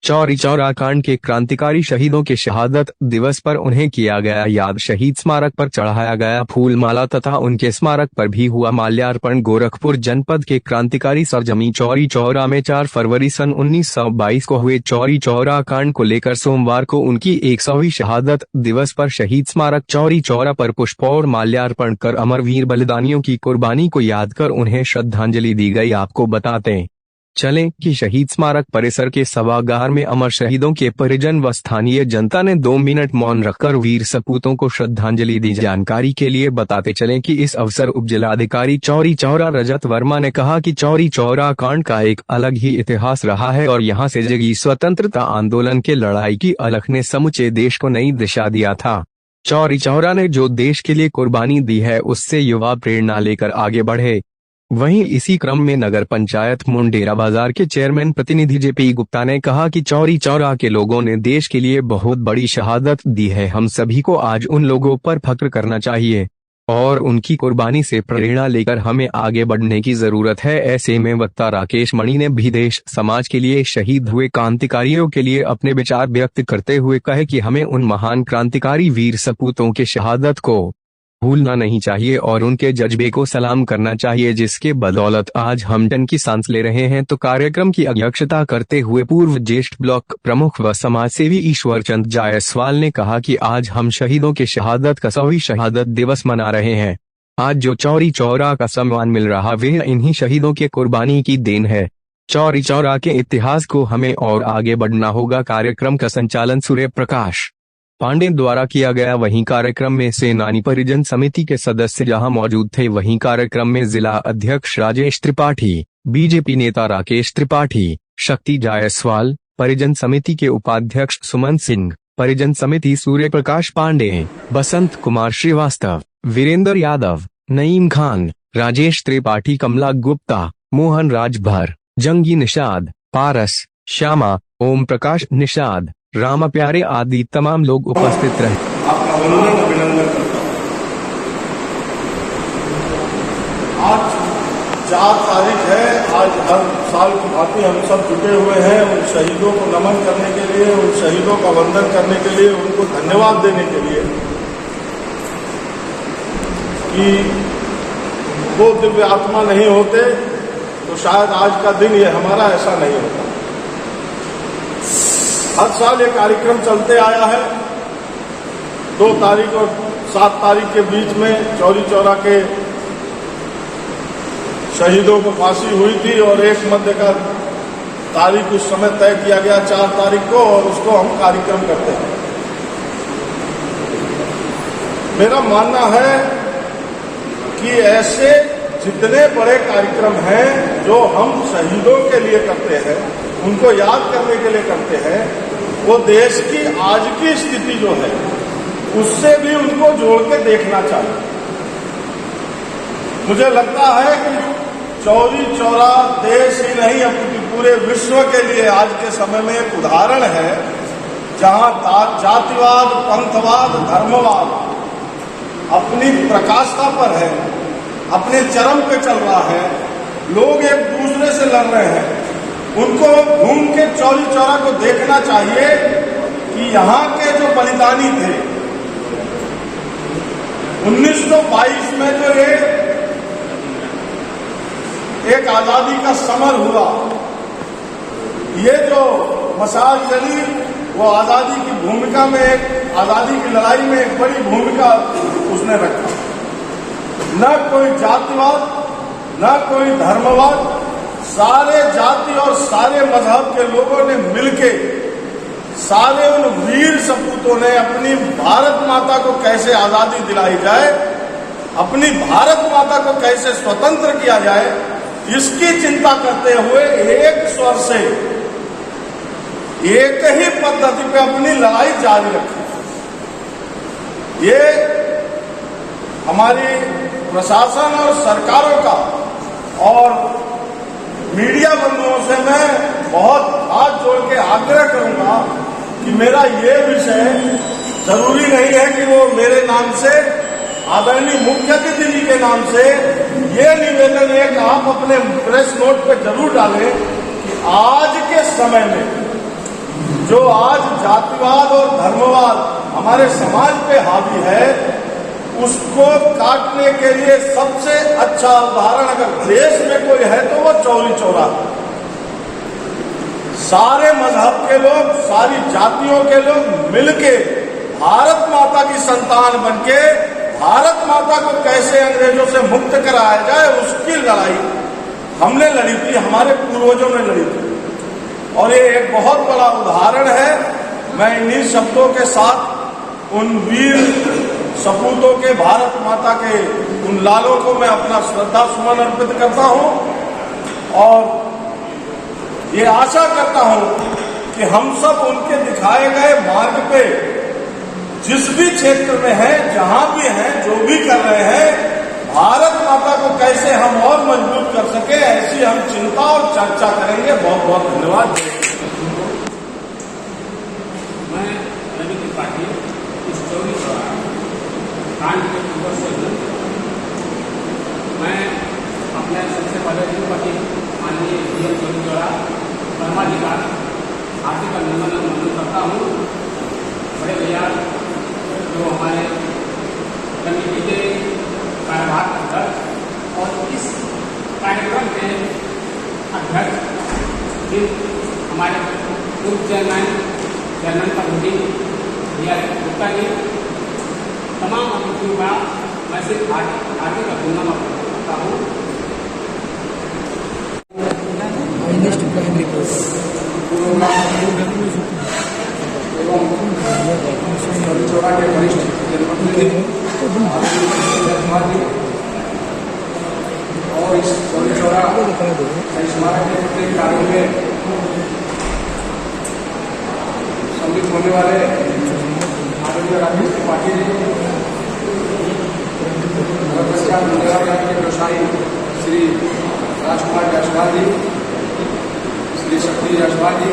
चौरी चौरा कांड के क्रांतिकारी शहीदों के शहादत दिवस पर उन्हें किया गया याद। शहीद स्मारक पर चढ़ाया गया फूलमाला तथा उनके स्मारक पर भी हुआ माल्यार्पण। गोरखपुर जनपद के क्रांतिकारी सरजमी चौरी चौरा में 4 फरवरी सन 1922 को हुए चौरी चौरा कांड को लेकर सोमवार को उनकी 100वीं शहादत दिवस पर शहीद स्मारक चौरी चौरा पर पुष्प और माल्यार्पण कर अमरवीर बलिदानियों की कुर्बानी को याद कर उन्हें श्रद्धांजलि दी गई। आपको बताते चलें कि शहीद स्मारक परिसर के सभागार में अमर शहीदों के परिजन व स्थानीय जनता ने 2 मिनट मौन रखकर वीर सपूतों को श्रद्धांजलि दी। जानकारी के लिए बताते चलें कि इस अवसर उप जिलाधिकारी चौरी चौरा रजत वर्मा ने कहा कि चौरी चौरा कांड का एक अलग ही इतिहास रहा है और यहां से जगी स्वतंत्रता आंदोलन के लड़ाई की अलख ने समूचे देश को नई दिशा दिया था। चौरी चौरा ने जो देश के लिए कुर्बानी दी है उससे युवा प्रेरणा लेकर आगे बढ़े। वहीं इसी क्रम में नगर पंचायत मुंडेरा बाजार के चेयरमैन प्रतिनिधि जेपी गुप्ता ने कहा कि चौरी चौरा के लोगों ने देश के लिए बहुत बड़ी शहादत दी है। हम सभी को आज उन लोगों पर फख्र करना चाहिए और उनकी कुर्बानी से प्रेरणा लेकर हमें आगे बढ़ने की जरूरत है। ऐसे में वक्ता राकेश मणि ने भी देश समाज के लिए शहीद हुए क्रांतिकारियों के लिए अपने विचार व्यक्त करते हुए कहे कि हमें उन महान क्रांतिकारी वीर सपूतों के शहादत को भूलना नहीं चाहिए और उनके जज्बे को सलाम करना चाहिए जिसके बदौलत आज हम जन की सांस ले रहे हैं। तो कार्यक्रम की अध्यक्षता करते हुए पूर्व ज्येष्ठ ब्लॉक प्रमुख व समाज सेवी ईश्वर चंद जायसवाल ने कहा कि आज हम शहीदों के शहादत का 100वीं शहादत दिवस मना रहे हैं। आज जो चौरी चौरा का सम्मान मिल रहा वह इन्हीं शहीदों के कुर्बानी की देन है। चौरी चौरा के इतिहास को हमें और आगे बढ़ना होगा। कार्यक्रम का संचालन सूर्य प्रकाश पांडे द्वारा किया गया। वहीं कार्यक्रम में सेनानी परिजन समिति के सदस्य जहां मौजूद थे वहीं कार्यक्रम में जिला अध्यक्ष राजेश त्रिपाठी, बीजेपी नेता राकेश त्रिपाठी, शक्ति जायसवाल, परिजन समिति के उपाध्यक्ष सुमन सिंह, परिजन समिति सूर्य प्रकाश पांडे, बसंत कुमार श्रीवास्तव, वीरेंद्र यादव, नईम खान, राजेश त्रिपाठी, कमला गुप्ता, मोहन राजभर, जंगी निषाद, पारस, श्यामा, ओम प्रकाश निषाद, रामा प्यारे आदि तमाम लोग उपस्थित रहे। आपका अभिनंदन करता हूँ। आज 4 तारीख है। आज हर साल की भांति हम सब जुटे हुए हैं उन शहीदों को नमन करने के लिए, उन शहीदों का वंदन करने के लिए, उनको धन्यवाद देने के लिए कि वो दिव्य आत्मा नहीं होते तो शायद आज का दिन ये हमारा ऐसा नहीं होता। हर साल ये कार्यक्रम चलते आया है। 2 तारीख और 7 तारीख के बीच में चौरी चौरा के शहीदों को फांसी हुई थी और एक मध्य का तारीख उस समय तय किया गया 4 तारीख को और उसको हम कार्यक्रम करते हैं। मेरा मानना है कि ऐसे जितने बड़े कार्यक्रम हैं जो हम शहीदों के लिए करते हैं, उनको याद करने के लिए करते हैं, वो देश की आज की स्थिति जो है उससे भी उनको जोड़ के देखना चाहिए। मुझे लगता है कि चौरी चौरा देश ही नहीं अपनी पूरे विश्व के लिए आज के समय में एक उदाहरण है जहां जातिवाद, पंथवाद, धर्मवाद अपनी प्रकाष्ठा पर है, अपने चरम पे चल रहा है। लोग एक दूसरे से लड़ रहे हैं। उनको घूम के चौरी चौरा को देखना चाहिए कि यहाँ के जो बलिदानी थे 1922 में जो एक आजादी का समर हुआ, ये जो मशाल जली वो आजादी की भूमिका में, एक आजादी की लड़ाई में एक बड़ी भूमिका उसने रखा। न कोई जातिवाद, न कोई धर्मवाद, सारे जाति और सारे मजहब के लोगों ने मिलके, सारे उन वीर सपूतों ने अपनी भारत माता को कैसे आजादी दिलाई जाए, अपनी भारत माता को कैसे स्वतंत्र किया जाए, इसकी चिंता करते हुए एक स्वर से एक ही पद्धति पे अपनी लड़ाई जारी रखी। ये हमारी प्रशासन और सरकारों का और मीडिया बंधुओं से मैं बहुत हाथ जोड़ के आग्रह करूंगा कि मेरा ये विषय जरूरी नहीं है कि वो मेरे नाम से, आदरणीय मुख्य अतिथि जी के नाम से ये निवेदन है कि आप अपने प्रेस नोट पे जरूर डालें कि आज के समय में जो आज जातिवाद और धर्मवाद हमारे समाज पे हावी है, उसको काटने के लिए सबसे अच्छा उदाहरण अगर देश में कोई है तो वो चौरी चौरा। सारे मजहब के लोग, सारी जातियों के लोग मिलके भारत माता की संतान बनके भारत माता को कैसे अंग्रेजों से मुक्त कराया जाए, उसकी लड़ाई हमने लड़ी थी, हमारे पूर्वजों ने लड़ी थी। और ये एक बहुत बड़ा उदाहरण है। मैं इन्हीं शब्दों के साथ उन वीर सपूतों के, भारत माता के उन लालों को मैं अपना श्रद्धा सुमन अर्पित करता हूं और ये आशा करता हूं कि हम सब उनके दिखाए गए मार्ग पे जिस भी क्षेत्र में हैं, जहां भी हैं, जो भी कर रहे हैं, भारत माता को कैसे हम और मजबूत कर सके, ऐसी हम चिंता और चर्चा करेंगे। बहुत बहुत धन्यवाद। मैं रवि त्रिपाठी इस चौरी चौरा कांड के ऊपर से मैं अपने सबसे पहले तिरुपति माननीय डीएम चौरी चौरा परमाधिकार हार्दिक अभिनंदन करता हूँ। बड़े भैया जो हमारे कमेटी के कार्यभार अध्यक्ष और इस कार्यक्रम के अध्यक्ष हमारे पूर्व चेयरमैन कमेटी भैया गुप्ता जी, तमाम अतिथियों का मैं सिर्फ हार्दिक अभिनंदन करता हूँ। एवं चौरा के वरिष्ठ जनप्रतिनिधि और इस चौरी चौरा स्मारक के प्रत्येक कार्यों में सम्मिलित होने वाले आदरणीय राकेश त्रिपाठी जी, के व्यवसायी श्री राजकुमार जायसवाल जी, श्री शक्ति जायसवाल जी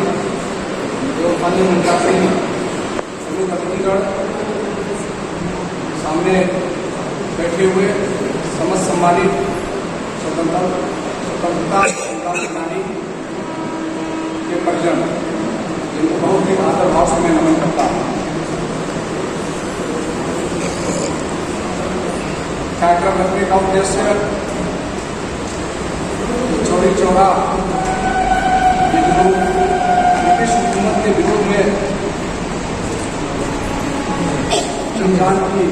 एवं अन्य मुंशी प्रमुख अतिथिगण, सामने बैठे हुए समस्त सम्मानित स्वतंत्रता संग्राम सेनानी के परिजन, जिनको बहुत ही आदर भाव से मैं नमन करता हूँ। कार्यक्रम रखने का उद्देश्य चौरी चौरा ब्रिटिश हुकूमत के विरोध में जान की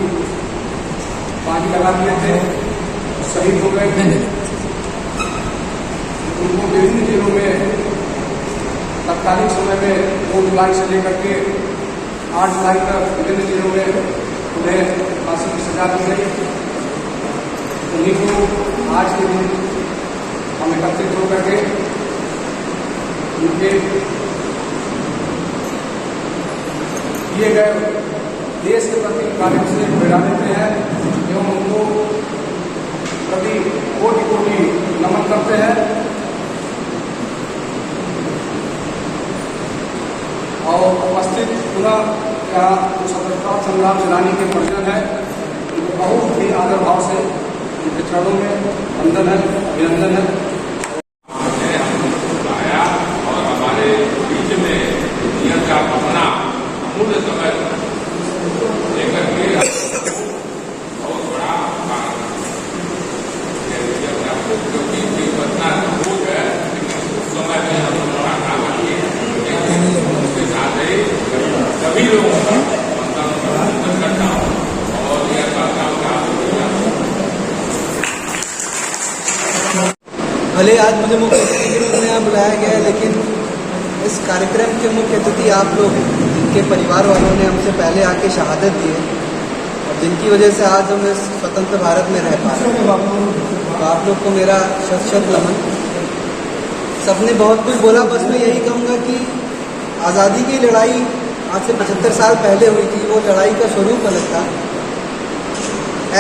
बाजी लगा दिए थे, शहीद हो गए थे। उनको विभिन्न जेलों में तत्कालीन समय में 2 जुलाई से लेकर के 8 जुलाई तक विभिन्न जेलों में उन्हें फांसी की सजा दी गई। उन्हीं को आज के दिन हम एकत्रित होकर के उनके किए गए देश के प्रति कार्यों से प्रेरणा देते हैं एवं उनको प्रति कोटि कोटि नमन करते हैं और उपस्थित पुनः यहाँ स्वतंत्रता संग्राम सेनानी के परिजन है, उनको बहुत ही आदर भाव से उनके चरणों में वंदन है, अभिनंदन है। और हमारे बीच में दुनिया का अपना अमूल्य समय लेकर के बहुत बड़ा क्योंकि बतना रोग है, उस समय में हम बड़ा काम किए, उसके साथ ही सभी लोगों का अभिनंदन करता हूँ और यह करता हूँ। भले आज मुझे मुख्य अतिथि के रूप में यहाँ बुलाया गया है, लेकिन इस कार्यक्रम के मुख्य अतिथि आप लोग, जिनके परिवार वालों ने हमसे पहले आके शहादत दी है और जिनकी वजह से आज हम इस स्वतंत्र भारत में रह पा रहे हैं, तो आप लोग को मेरा शत शत नमन। सबने बहुत कुछ बोला, बस मैं यही कहूँगा कि आज़ादी की लड़ाई आज से 75 साल पहले हुई थी, वो लड़ाई का स्वरूप अलग था।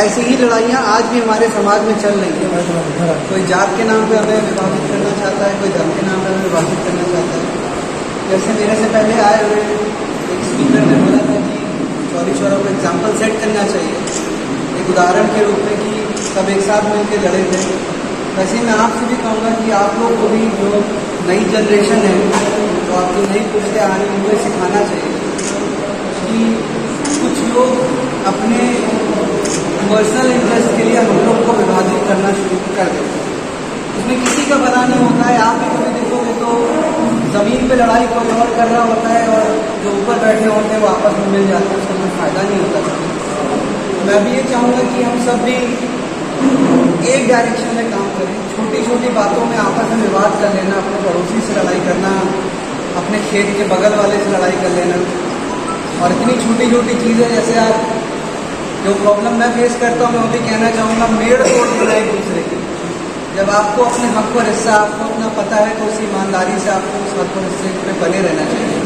ऐसी ही लड़ाइयाँ आज भी हमारे समाज में चल रही हैं। कोई जात के नाम पे हमें विभाजित करना चाहता है, कोई धर्म के नाम पे हमें विभाजित करना चाहता है। जैसे मेरे से पहले आए हुए एक स्पीकर ने बोला था कि चौरी चौरा को एग्जाम्पल सेट करना चाहिए, एक उदाहरण के रूप में कि सब एक साथ मिलकर लड़े थे। वैसे मैं आपसे भी कहूँगा कि आप लोग को भी, जो नई जनरेशन है, तो आप जो नई पीढ़ी आ रही है उनको सिखाना चाहिए कि कुछ लोग अपने पर्सनल इंटरेस्ट के लिए हम लोग को विभाजित करना शुरू कर देते हैं। उसमें किसी का भला नहीं होता है। आप भी कभी देखोगे तो ज़मीन पे लड़ाई कोई और कर रहा होता है और जो ऊपर बैठे होते हैं वो आपस में मिल जाते हैं, उसका कोई फ़ायदा नहीं होता। मैं भी ये चाहूँगा कि हम सब भी एक डायरेक्शन में काम करें। छोटी छोटी बातों में आपस में विवाद कर लेना, अपने पड़ोसी से लड़ाई करना, अपने खेत के बगल वाले से लड़ाई कर लेना, और इतनी छोटी छोटी चीज़ें जैसे आप जो प्रॉब्लम मैं फेस करता हूँ मैं वो भी कहना चाहूँगा, मेड़ तोड़ देना एक दूसरे की। जब आपको अपने हक और हिस्सा आपको अपना पता है तो उस ईमानदारी से आपको उस हक और हिस्से पे बने रहना चाहिए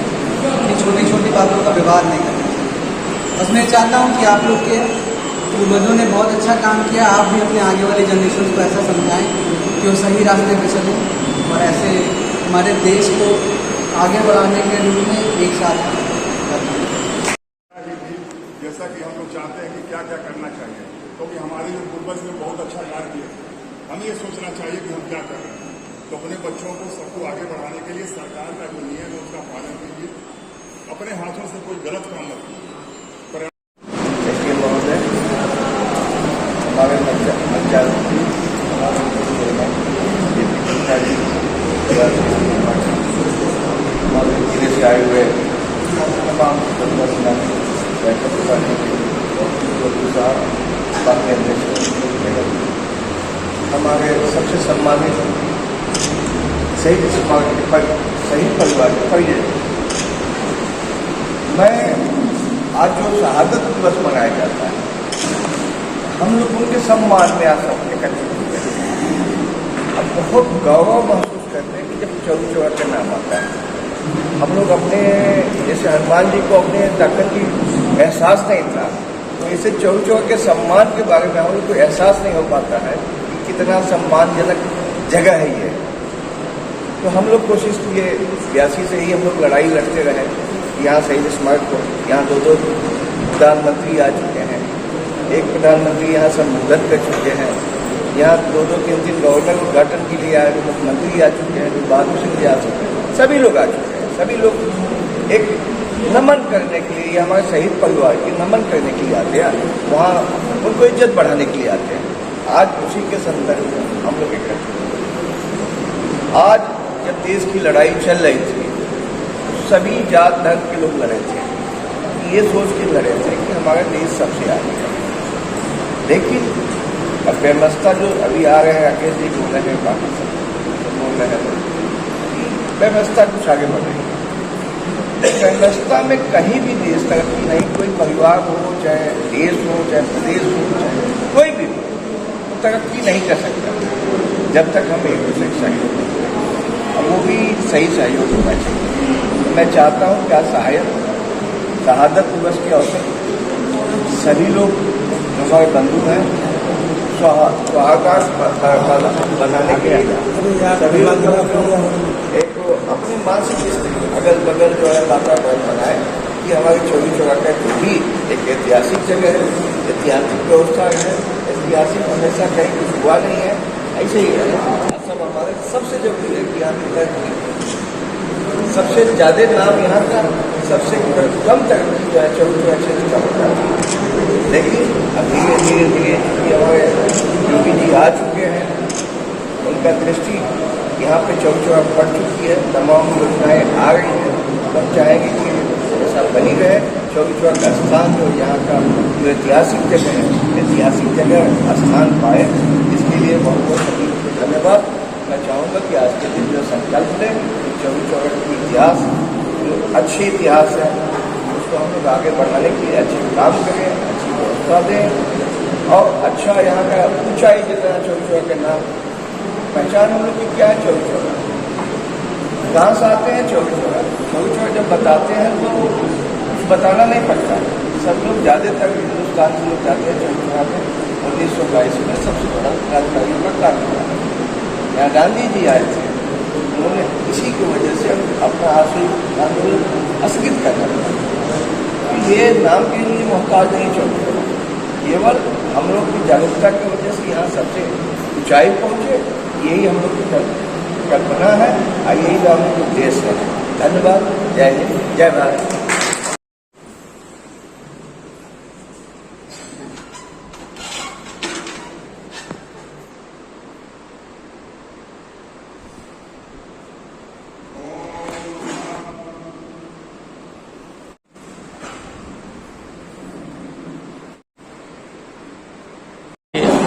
कि छोटी छोटी बातों का विवाद नहीं करना चाहिए। बस मैं चाहता हूँ कि आप लोग के पूर्वजों ने बहुत अच्छा काम किया, आप भी अपने आगे वाली जनरेशन को ऐसा समझाएं कि वो सही रास्ते पे चलें और ऐसे हमारे देश को आगे बढ़ाने के रूप में एक साथ जैसा कि हम लोग चाहते हैं कि क्या क्या करना चाहिए, क्योंकि हमारे जो पूर्वज ने बहुत अच्छा कार्य किया, हमें ये सोचना चाहिए कि हम क्या कर रहे हैं। तो अपने बच्चों को सबको आगे बढ़ाने के लिए सरकार का जो नियम है उसका पालन कीजिए, अपने हाथों से कोई गलत काम न कीजिए। देखिए महोदय, हमारे पंचायत हमारे जिले से आए हुए तमाम बैठक करने के हमारे सबसे सम्मानित शहीद परिवार के परिजन, मैं आज जो शहादत दिवस मनाया जाता है, हम लोग उनके सम्मान में आज सब एकत्रित हुए हैं। अब बहुत गौरव महसूस करते हैं कि जब चौरी का नाम आता है, हम लोग अपने जैसे हनुमान जी को अपने ताकत की एहसास नहीं था, तो इसे चौरी के सम्मान के बारे में हम लोग को एहसास नहीं हो पाता है कि कितना सम्मानजनक जगह है ये। तो हम लोग कोशिश किए, 82 से ही हम लोग लड़ाई लड़ते रहे। यहाँ शहीद स्मारक को, यहाँ दो प्रधानमंत्री आ चुके हैं, एक प्रधानमंत्री यहाँ संबोधन कर चुके हैं, यहाँ 2-3 गवर्नर उद्घाटन के लिए आए, मुख्यमंत्री आ चुके हैं, बहादुर सिंह जी आ चुके हैं, सभी लोग आ चुके हैं। सभी लोग एक नमन करने के लिए, हमारे शहीद परिवार की नमन करने के लिए आते हैं, वहाँ उनको इज्जत बढ़ाने के लिए आते हैं। आज उसी के संदर्भ में हम लोग इकट्ठे हुए। आज जब देश की लड़ाई चल रही थी, सभी जात धर्म के लोग लड़े थे, ये सोच के लड़े थे कि हमारा देश सबसे आगे है। लेकिन अब व्यवस्था जो अभी आ रहे हैं, अकेले जी बोल रहे हैं, बाकी सब बोल रहे हैं, व्यवस्था कुछ आगे बढ़ रही है। व्यवस्था में कहीं भी देश तरक्की नहीं, कोई परिवार हो, चाहे देश हो, चाहे प्रदेश हो, चाहे कोई भी हो, तो तरक्की नहीं कर सकता जब तक हम एक दूसरे का सहयोग नहीं करें। और वो भी सही सहयोग होना चाहिए। तो मैं चाहता हूँ क्या शहादत दिवस के अवसर सभी लोग हमारे बंधु हैं, सौहार्द बनाने के लिए सभी लोग एक अपनी मानसिक स्थिति अगल बगल जो है वातावरण बनाए कि हमारी चौरी का जो भी एक ऐतिहासिक जगह है, ऐतिहासिक व्यवस्था है, ऐतिहासिक हमेशा कहीं कुछ हुआ नहीं है, ऐसे ही है। सब हमारे सबसे जरूरी है कि यहाँ सबसे ज़्यादा नाम यहाँ का, सबसे कम तरक्की जो है चौरी क्षेत्र का होता है। लेकिन अब धीरे धीरे हमारे योगी जी आ चुके हैं, उनका दृष्टि यहाँ पे चौरी बढ़ चुकी है, तमाम योजनाएं आ रही हैं। हम चाहेंगे कि ऐसा बनी रहे। चौरी का स्थान जो यहाँ का जो ऐतिहासिक जगह है, ऐतिहासिक जगह स्थान पाए, इसके लिए बहुत बहुत सभी को धन्यवाद। मैं चाहूँगा कि आज के दिन जो संकल्प लें, चौरी की इतिहास जो अच्छे इतिहास है उसको हम लोग आगे बढ़ाने के लिए अच्छे काम करें, अच्छी व्यवस्था दें और अच्छा यहाँ का ऊंचाई जितना चौरी का नाम पहचान हम लोग की क्या है। चौरी कहाँ से आते हैं? चौरी जब बताते हैं तो कुछ बताना नहीं पड़ता। सब लोग ज़्यादातर हिंदुस्तान के लोग जाते हैं चौरी में। 1922 में सबसे बड़ा क्रांतिकारियों का काम हुआ। यहाँ गांधी जी आए थे, उन्होंने इसी की वजह से अपना आंदोलन स्थगित करना पड़ा। ये नाम के लिए मोहताज नहीं चौरी, केवल हम लोग की जागरूकता की वजह से यहाँ सबसे ऊंचाई पहुँचे। यही हम लोग की कल्पना है और यही हम लोग उद्देश्य है। धन्यवाद। जय हिंद, जय भारत।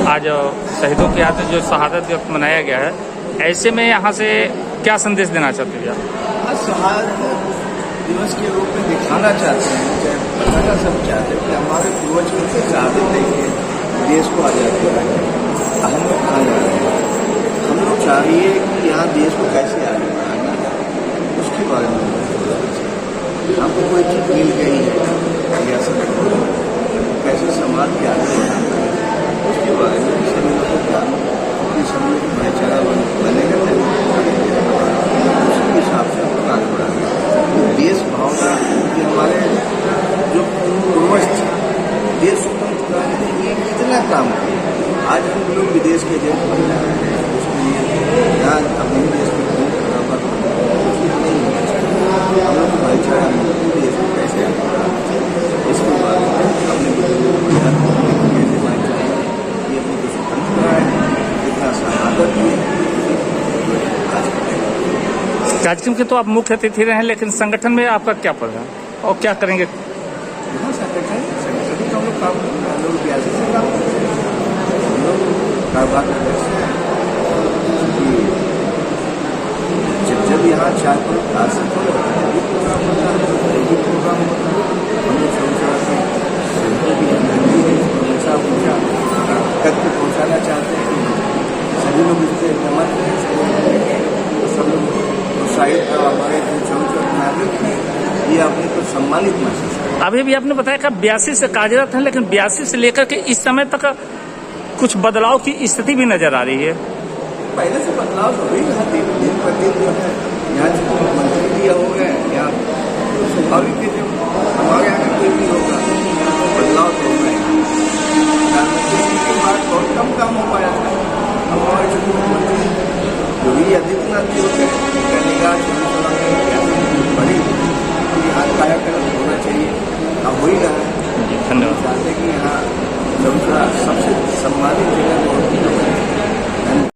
आज शहीदों की याद में जो शहादत दिवस मनाया गया है, ऐसे में यहाँ से क्या संदेश देना चाहते हैं आप? आज शहादत दिवस के रूप में दिखाना चाहते हैं, चाहे बताना सब चाहते हैं कि हमारे पूर्वज के शहादत देके देश को आज़ाद कराएंगे। हम लोग कहाँ जा रहे हैं? हम लोग चाहिए कि यहाँ देश को कैसे आगे बढ़ाना है, उसके बारे में हमको कोई चीज़ मिल गई है रियासत को कैसे समाज के आगे बढ़ाना है, उसके बारे में सभी लोगों को ध्यान कि सभी लोग भाईचारा बनेगा, उसके हिसाब से हमको आगे बढ़ाना है। देश भावना कि हमारे जो पूर्वज थे देश स्वतंत्र कराने के लिए कितना काम किया, आज हम लोग विदेश के एजेंट बन जा रहे हैं, उसके लिए यहाँ अपने देश में नहीं होना चाहिए। हम लोग भाईचारा देश को कैसे आगे बढ़ाना चाहिए, इसके बाद अपने बुजुर्गों को याद कैसे भाईचारा ये अपनी जो स्वतंत्रता है कितना शहादत हुई आज कार्यक्रम के तो आप मुख्य अतिथि रहे हैं, लेकिन संगठन में आपका क्या पद है और क्या करेंगे? यहाँ संगठन का हम लोग काम करते हैं, हम लोग ब्यासी से काम करते हैं, हम लोग कारोबार करते हैं। जब यहाँ 4 करोड़ आसिक हो भी प्रोग्राम होता है, भी प्रोग्राम होता है, हम लोग सोचा ऊँचा कद पे पहुँचाना चाहते हैं कि सभी लोग इस पर जमत हैं, सब लोग उत्साहित हमारे जो छोटे नागरिक हैं ये अपने को सम्मानित महसूस करें। अभी भी आपने बताया कि 82 से कार्यरत हैं, लेकिन 82 से लेकर के इस समय तक कुछ बदलाव की स्थिति भी नजर आ रही है। पहले से बदलाव हो रही है, दिन प्रतिदिन जो है यहाँ जो मंत्री भी हो गए, यहाँ स्वाभाविक है जो हमारे यहाँ कोई भी होगा बदलाव तो होगा। प्रधानमंत्री के बाद बहुत कम काम हो पाया था। अब हमारे जो मुख्यमंत्री योगी आदित्यनाथ जी होते हैं, बड़ी यहाँ कायाकल्प होना चाहिए, अब हो ही रहा है। धन्यवाद। चाहते कि यहाँ सबसे सम्मानित जगह